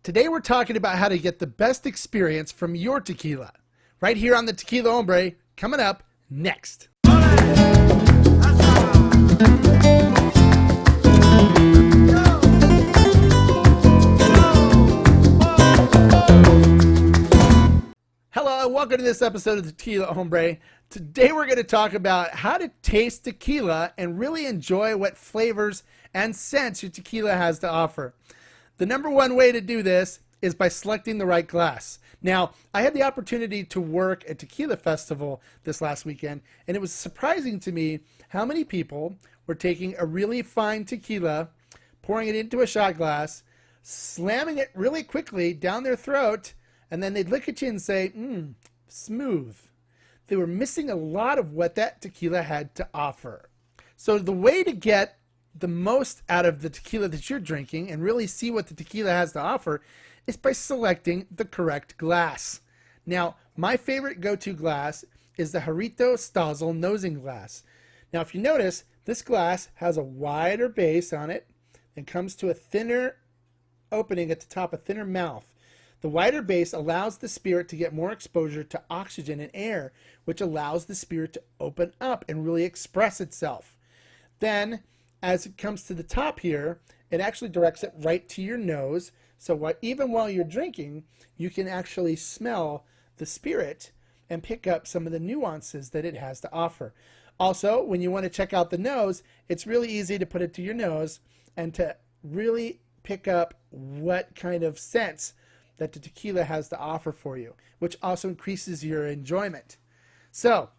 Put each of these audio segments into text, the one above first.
Today we're talking about how to get the best experience from your tequila. Right here on the Tequila Hombre, coming up next. Hello and welcome to this episode of the Tequila Hombre. Today we're going to talk about how to taste tequila and really enjoy what flavors and scents your tequila has to offer. The number one way to do this is by selecting the right glass. Now, I had the opportunity to work at Tequila Festival this last weekend, and it was surprising to me how many people were taking a really fine tequila, pouring it into a shot glass, slamming it really quickly down their throat, and then they'd look at you and say, smooth. They were missing a lot of what that tequila had to offer. So the way to get the most out of the tequila that you're drinking and really see what the tequila has to offer is by selecting the correct glass. Now, my favorite go-to glass is the Riedle nosing glass. Now, if you notice, this glass has a wider base on it and comes to a thinner opening at the top, a thinner mouth. The wider base allows the spirit to get more exposure to oxygen and air, which allows the spirit to open up and really express itself. Then, as it comes to the top here, it actually directs it right to your nose. So even while you're drinking, you can actually smell the spirit and pick up some of the nuances that it has to offer. Also, when you want to check out the nose, it's really easy to put it to your nose and to really pick up what kind of scents that the tequila has to offer for you, which also increases your enjoyment. So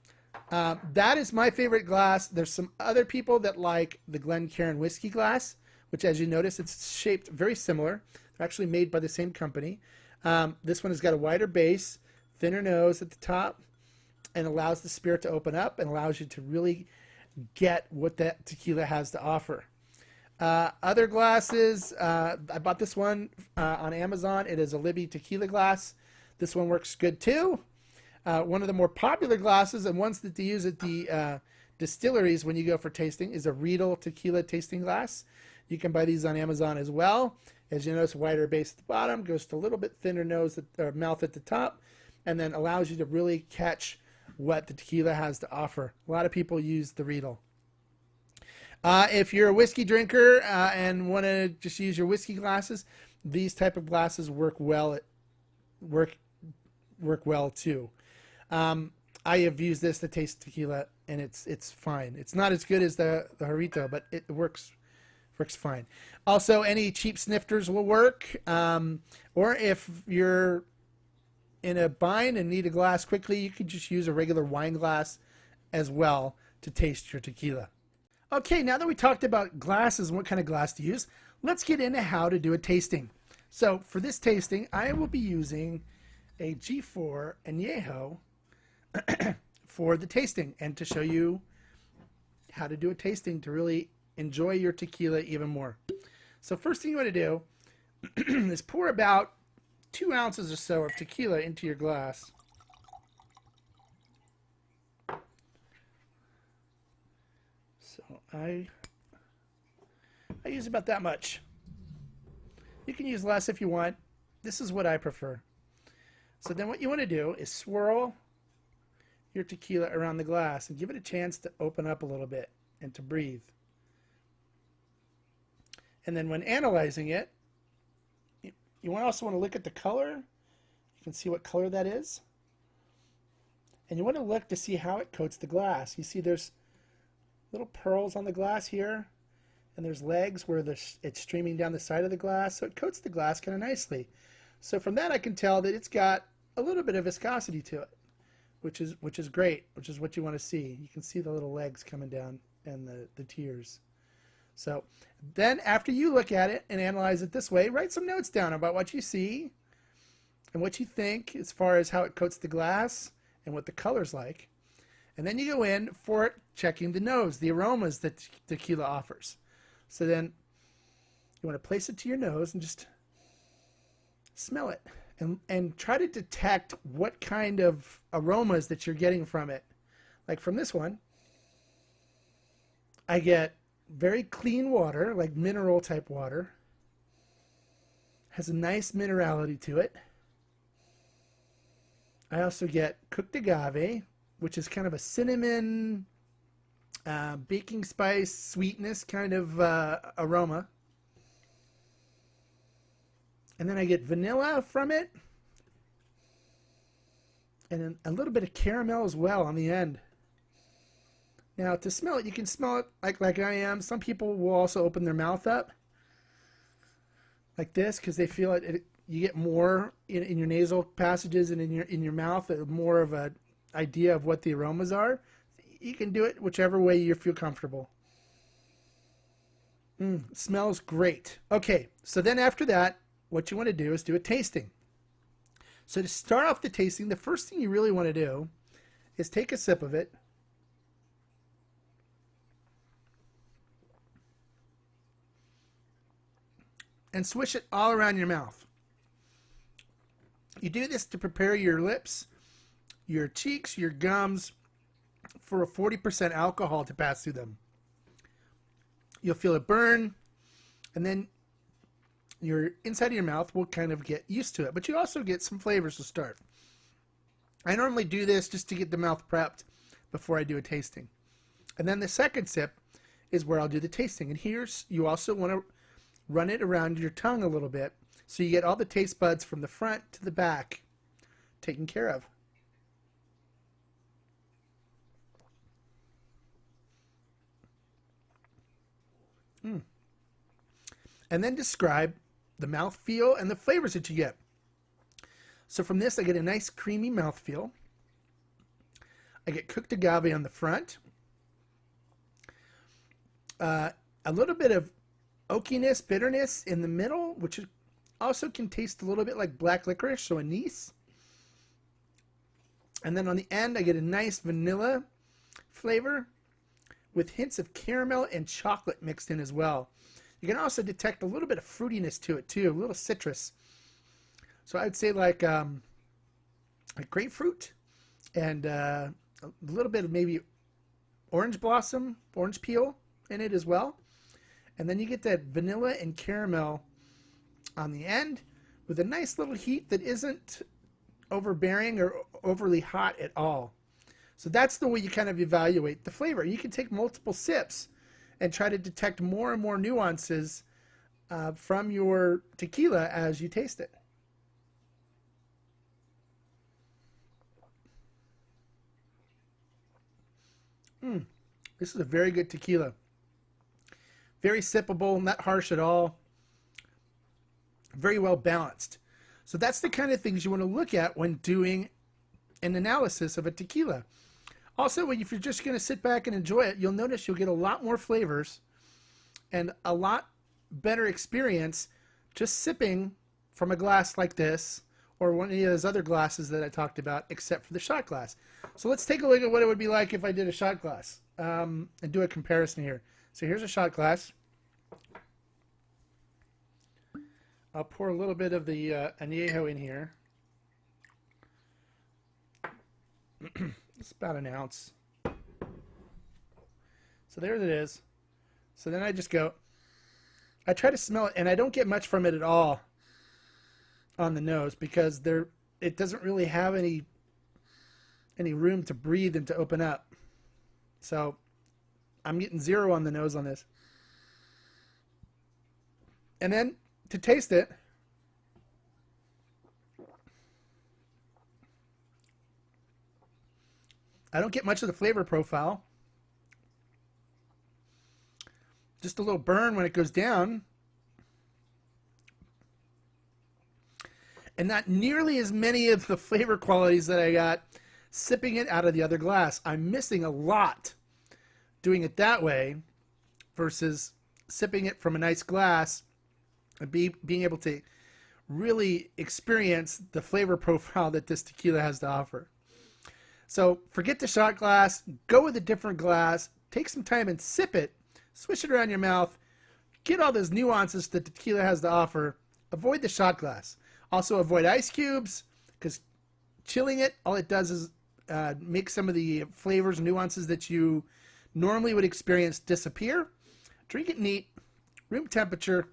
that is my favorite glass. There's some other people that like the Glencairn whiskey glass, which, as you notice, it's shaped very similar. They're actually made by the same company. This one has got a wider base, thinner nose at the top, and allows the spirit to open up and allows you to really get what that tequila has to offer. Other glasses, I bought this one on Amazon. It is a Libby tequila glass. This one works good too. One of the more popular glasses and ones that they use at the distilleries when you go for tasting is a Riedle tequila tasting glass. You can buy these on Amazon as well. As you notice, wider base at the bottom, goes to a little bit thinner nose or mouth at the top, and then allows you to really catch what the tequila has to offer. A lot of people use the Riedle. If you're a whiskey drinker and want to just use your whiskey glasses, these type of glasses work well. Work well too. I have used this to taste tequila, and it's fine. It's not as good as the Riedle, but it works fine. Also, any cheap snifters will work. Or if you're in a bind and need a glass quickly, you can just use a regular wine glass as well to taste your tequila. Okay, now that we talked about glasses and what kind of glass to use, let's get into how to do a tasting. So for this tasting, I will be using a G4 Anejo for the tasting and to show you how to do a tasting to really enjoy your tequila even more. So first thing you want to do is pour about 2 ounces or so of tequila into your glass. So I use about that much. You can use less if you want. This is what I prefer. So then what you want to do is swirl your tequila around the glass and give it a chance to open up a little bit and to breathe. And then when analyzing it, you also want to look at the color. You can see what color that is. And you want to look to see how it coats the glass. You see there's little pearls on the glass here, and there's legs where it's streaming down the side of the glass, so it coats the glass kind of nicely. So from that I can tell that it's got a little bit of viscosity to it, which is great, which is what you want to see. You can see the little legs coming down and the tears. So then after you look at it and analyze it this way, write some notes down about what you see and what you think as far as how it coats the glass and what the color's like. And then you go in for checking the nose, the aromas that tequila offers. So then you want to place it to your nose and just smell it and try to detect what kind of aromas that you're getting from it. Like from this one, I get very clean water, like mineral type water. Has a nice minerality to it. I also get cooked agave, which is kind of a cinnamon, baking spice, sweetness kind of aroma. And then I get vanilla from it. And a little bit of caramel as well on the end. Now, to smell it, you can smell it like I am. Some people will also open their mouth up like this because they feel you get more in your nasal passages and in your mouth, more of an idea of what the aromas are. You can do it whichever way you feel comfortable. Smells great. Okay, so then after that, what you want to do is do a tasting. So to start off the tasting, the first thing you really want to do is take a sip of it. And swish it all around your mouth. You do this to prepare your lips, your cheeks, your gums for a 40% alcohol to pass through them. You'll feel it burn, and then your inside of your mouth will kind of get used to it, but you also get some flavors to start. I normally do this just to get the mouth prepped before I do a tasting. And then the second sip is where I'll do the tasting. And here's, you also want to run it around your tongue a little bit so you get all the taste buds from the front to the back taken care of. And then describe the mouthfeel and the flavors that you get. So from this, I get a nice creamy mouthfeel. I get cooked agave on the front. A little bit of oakiness, bitterness in the middle, which also can taste a little bit like black licorice, so anise. And then on the end, I get a nice vanilla flavor with hints of caramel and chocolate mixed in as well. You can also detect a little bit of fruitiness to it too, a little citrus. So I'd say like grapefruit and a little bit of maybe orange blossom, orange peel in it as well. And then you get that vanilla and caramel on the end with a nice little heat that isn't overbearing or overly hot at all. So that's the way you kind of evaluate the flavor. You can take multiple sips and try to detect more and more nuances from your tequila as you taste it. This is a very good tequila. Very sippable, not harsh at all. Very well balanced. So that's the kind of things you want to look at when doing an analysis of a tequila. Also, if you're just going to sit back and enjoy it, you'll notice you'll get a lot more flavors and a lot better experience just sipping from a glass like this or one of those other glasses that I talked about, except for the shot glass. So let's take a look at what it would be like if I did a shot glass and do a comparison here. So here's a shot glass. I'll pour a little bit of the Anejo in here. It's about an ounce. So there it is. So then I just go, I try to smell it, and I don't get much from it at all on the nose because it doesn't really have any room to breathe and to open up. So I'm getting 0 on the nose on this. And then to taste it, I don't get much of the flavor profile. Just a little burn when it goes down. And not nearly as many of the flavor qualities that I got sipping it out of the other glass. I'm missing a lot doing it that way versus sipping it from a nice glass and being able to really experience the flavor profile that this tequila has to offer. So forget the shot glass, go with a different glass, take some time and sip it, swish it around your mouth, get all those nuances that tequila has to offer. Avoid the shot glass. Also avoid ice cubes because chilling it, all it does is make some of the flavors and nuances that you normally would experience disappear. Drink it neat, room temperature,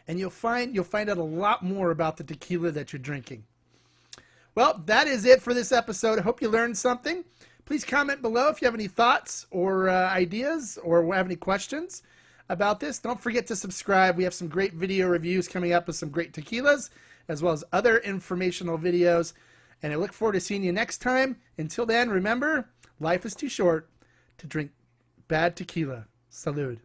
and you'll find out a lot more about the tequila that you're drinking. Well, that is it for this episode. I hope you learned something. Please comment below if you have any thoughts or ideas or have any questions about this. Don't forget to subscribe. We have some great video reviews coming up with some great tequilas, as well as other informational videos. And I look forward to seeing you next time. Until then, remember, life is too short to drink bad tequila. Salud.